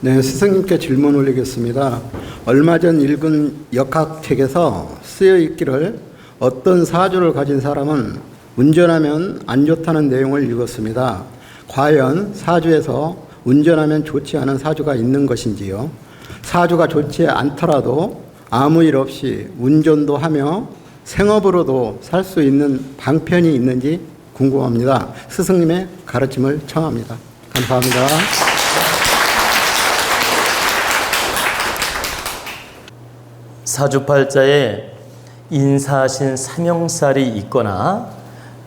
네, 스승님께 질문 올리겠습니다. 얼마 전 읽은 역학책에서 쓰여 있기를 어떤 사주를 가진 사람은 운전하면 안 좋다는 내용을 읽었습니다. 과연 사주에서 운전하면 좋지 않은 사주가 있는 것인지요? 사주가 좋지 않더라도 아무 일 없이 운전도 하며 생업으로도 살 수 있는 방편이 있는지 궁금합니다. 스승님의 가르침을 청합니다. 감사합니다. 사주팔자에 인사신 삼형살이 있거나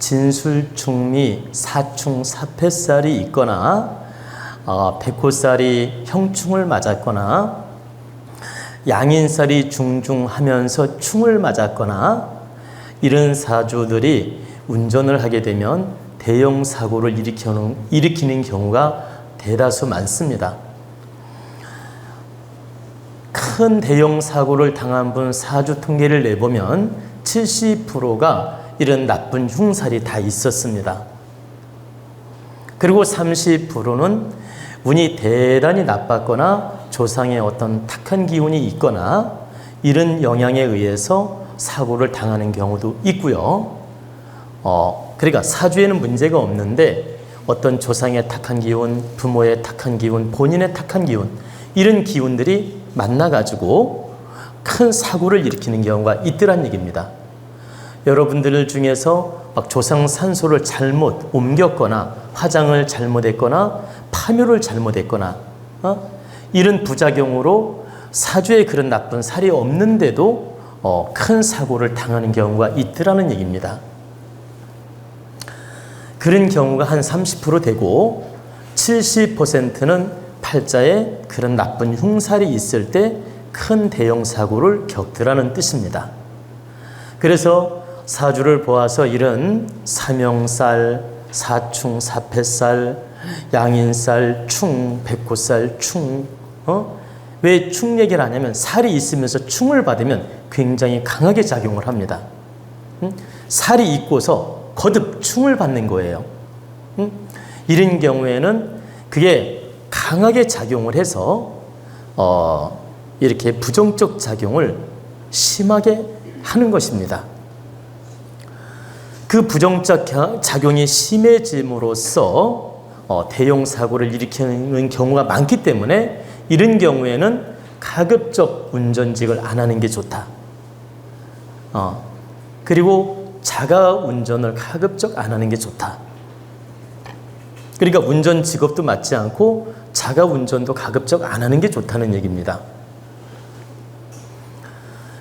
진술충리 사충 사패살이 있거나 백호살이 형충을 맞았거나 양인살이 중중하면서 충을 맞았거나 이런 사주들이 운전을 하게 되면 대형 사고를 일으키는 경우가 대다수 많습니다. 큰 대형 사고를 당한 분 사주 통계를 내보면 70%가 이런 나쁜 흉살이 다 있었습니다. 그리고 30%는 운이 대단히 나빴거나 조상의 어떤 탁한 기운이 있거나 이런 영향에 의해서 사고를 당하는 경우도 있고요. 그러니까 사주에는 문제가 없는데 어떤 조상의 탁한 기운, 부모의 탁한 기운, 본인의 탁한 기운 이런 기운들이 만나가지고 큰 사고를 일으키는 경우가 있더란 얘기입니다. 여러분들 중에서 막 조상 산소를 잘못 옮겼거나 화장을 잘못했거나 파묘를 잘못했거나 이런 부작용으로 사주에 그런 나쁜 살이 없는데도 큰 사고를 당하는 경우가 있더라는 얘기입니다. 그런 경우가 한 30% 되고 70%는 팔자에 그런 나쁜 흉살이 있을 때 큰 대형 사고를 겪더라는 뜻입니다. 그래서 사주를 보아서 이런 삼형살, 사충, 사패살, 양인살, 충, 백호살, 충 왜 충 얘기를 하냐면 살이 있으면서 충을 받으면 굉장히 강하게 작용을 합니다. 살이 있고서 거듭 충을 받는 거예요. 이런 경우에는 그게 강하게 작용을 해서 이렇게 부정적 작용을 심하게 하는 것입니다. 그 부정적 작용이 심해짐으로써 대형 사고를 일으키는 경우가 많기 때문에 이런 경우에는 가급적 운전직을 안 하는 게 좋다. 그리고 자가 운전을 가급적 안 하는 게 좋다. 그러니까 운전 직업도 맞지 않고 자가 운전도 가급적 안 하는 게 좋다는 얘기입니다.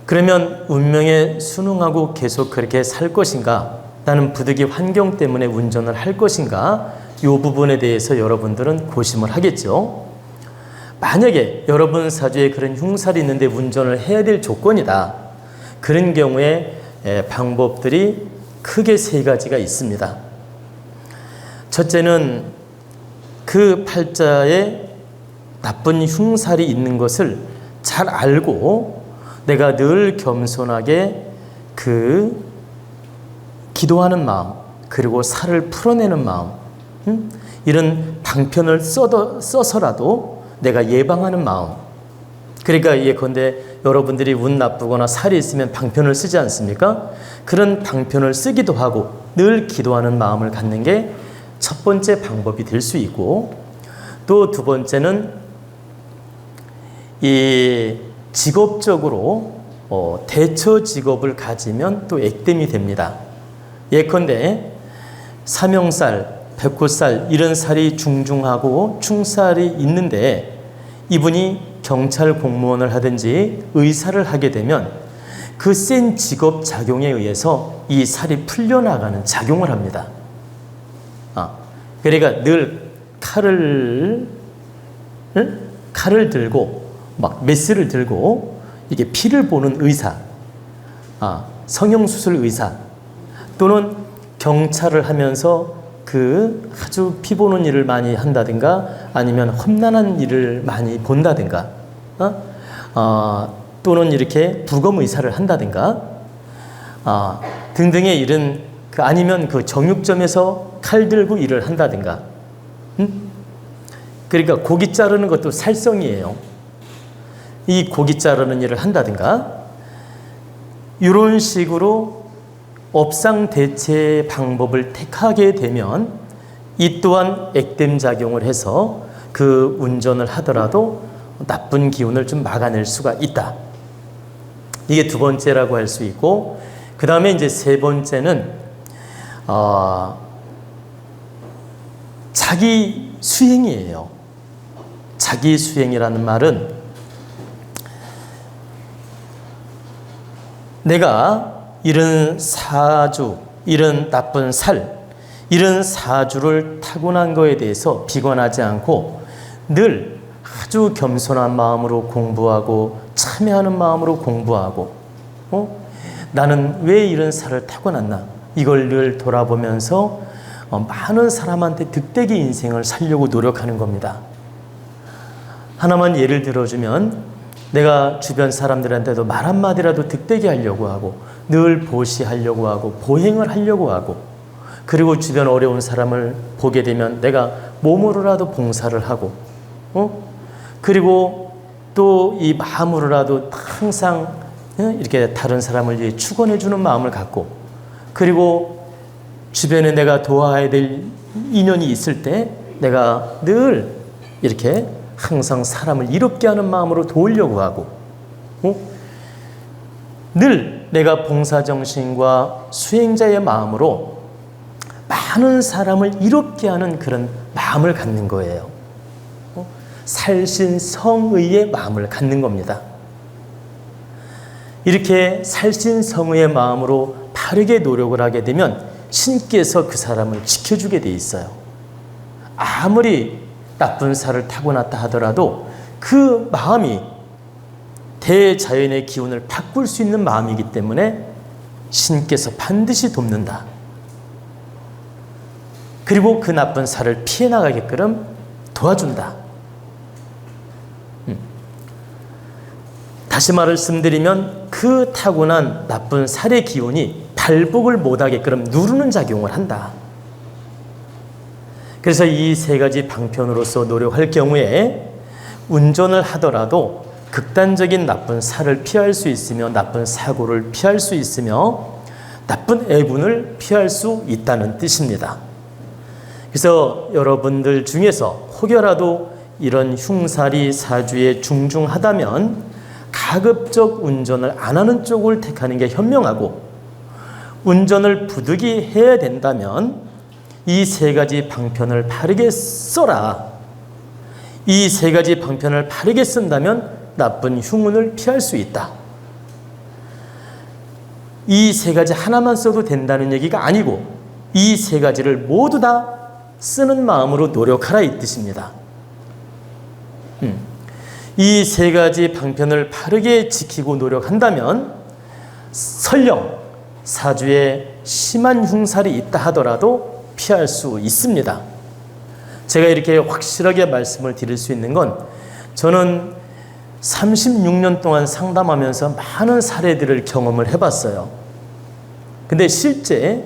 그러면 운명에 순응하고 계속 그렇게 살 것인가? 나는 부득이 환경 때문에 운전을 할 것인가? 이 부분에 대해서 여러분들은 고심을 하겠죠. 만약에 여러분 사주에 그런 흉살이 있는데 운전을 해야 될 조건이다. 그런 경우에 방법들이 크게 세 가지가 있습니다. 첫째는 그 팔자에 나쁜 흉살이 있는 것을 잘 알고 내가 늘 겸손하게 기도하는 마음, 그리고 살을 풀어내는 마음, 이런 방편을 써서라도 내가 예방하는 마음. 그러니까 예컨대 여러분들이 운 나쁘거나 살이 있으면 방편을 쓰지 않습니까? 그런 방편을 쓰기도 하고 늘 기도하는 마음을 갖는 게 첫 번째 방법이 될 수 있고, 또 두 번째는 이 직업적으로 대처 직업을 가지면 또 액땜이 됩니다. 예컨대 삼형살, 백호살 이런 살이 중중하고 충살이 있는데 이분이 경찰 공무원을 하든지 의사를 하게 되면 그 센 직업 작용에 의해서 이 살이 풀려나가는 작용을 합니다. 그러니까 늘 칼을 들고 막 메스를 들고 이게 피를 보는 의사, 성형수술 의사 또는 경찰을 하면서 그 아주 피 보는 일을 많이 한다든가 아니면 험난한 일을 많이 본다든가 또는 이렇게 부검 의사를 한다든가 등등의 일은 아니면 그 정육점에서 칼 들고 일을 한다든가 그러니까 고기 자르는 것도 살성이에요. 이 고기 자르는 일을 한다든가 이런 식으로 업상 대체 방법을 택하게 되면 이 또한 액땜 작용을 해서 그 운전을 하더라도 나쁜 기운을 좀 막아낼 수가 있다. 이게 두 번째라고 할 수 있고, 그 다음에 이제 세 번째는 자기 수행이에요. 자기 수행이라는 말은 내가 이런 사주, 이런 나쁜 살, 이런 사주를 타고난 거에 대해서 비관하지 않고 늘 아주 겸손한 마음으로 공부하고 참여하는 마음으로 공부하고 나는 왜 이런 살을 타고났나 이걸 늘 돌아보면서 많은 사람한테 득대기 인생을 살려고 노력하는 겁니다. 하나만 예를 들어주면 내가 주변 사람들한테도 말 한마디라도 득대기 하려고 하고 늘 보시하려고 하고 보행을 하려고 하고 그리고 주변 어려운 사람을 보게 되면 내가 몸으로라도 봉사를 하고 그리고 또 이 마음으로라도 항상 이렇게 다른 사람을 위해 축원해 주는 마음을 갖고 그리고 주변에 내가 도와야 될 인연이 있을 때 내가 늘 이렇게 항상 사람을 이롭게 하는 마음으로 도우려고 하고 늘 내가 봉사정신과 수행자의 마음으로 많은 사람을 이롭게 하는 그런 마음을 갖는 거예요. 살신성의의 마음을 갖는 겁니다. 이렇게 살신성의의 마음으로 바르게 노력을 하게 되면 신께서 그 사람을 지켜주게 돼 있어요. 아무리 나쁜 살을 타고났다 하더라도 그 마음이 대자연의 기운을 바꿀 수 있는 마음이기 때문에 신께서 반드시 돕는다. 그리고 그 나쁜 살을 피해 나가게끔 도와준다. 다시 말씀드리면 그 타고난 나쁜 살의 기운이 발복을 못하게끔 누르는 작용을 한다. 그래서 이 세 가지 방편으로서 노력할 경우에 운전을 하더라도 극단적인 나쁜 살을 피할 수 있으며 나쁜 사고를 피할 수 있으며 나쁜 애군을 피할 수 있다는 뜻입니다. 그래서 여러분들 중에서 혹여라도 이런 흉살이 사주에 중중하다면 가급적 운전을 안 하는 쪽을 택하는 게 현명하고 운전을 부득이 해야 된다면 이 세 가지 방편을 바르게 써라. 이 세 가지 방편을 바르게 쓴다면 나쁜 흉운을 피할 수 있다. 이 세 가지 하나만 써도 된다는 얘기가 아니고 이 세 가지를 모두 다 쓰는 마음으로 노력하라 이 뜻입니다. 이 세 가지 방편을 바르게 지키고 노력한다면 설령 사주에 심한 흉살이 있다 하더라도 피할 수 있습니다. 제가 이렇게 확실하게 말씀을 드릴 수 있는 건 저는 36년 동안 상담하면서 많은 사례들을 경험을 해봤어요. 근데 실제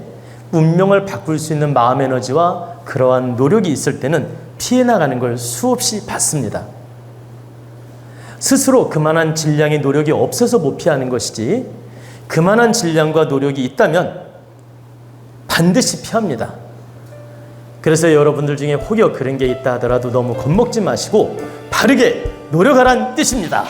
운명을 바꿀 수 있는 마음 에너지와 그러한 노력이 있을 때는 피해 나가는 걸 수없이 봤습니다. 스스로 그만한 질량의 노력이 없어서 못 피하는 것이지 그만한 질량과 노력이 있다면 반드시 피합니다. 그래서 여러분들 중에 혹여 그런 게 있다 하더라도 너무 겁먹지 마시고 바르게 노력하라는 뜻입니다.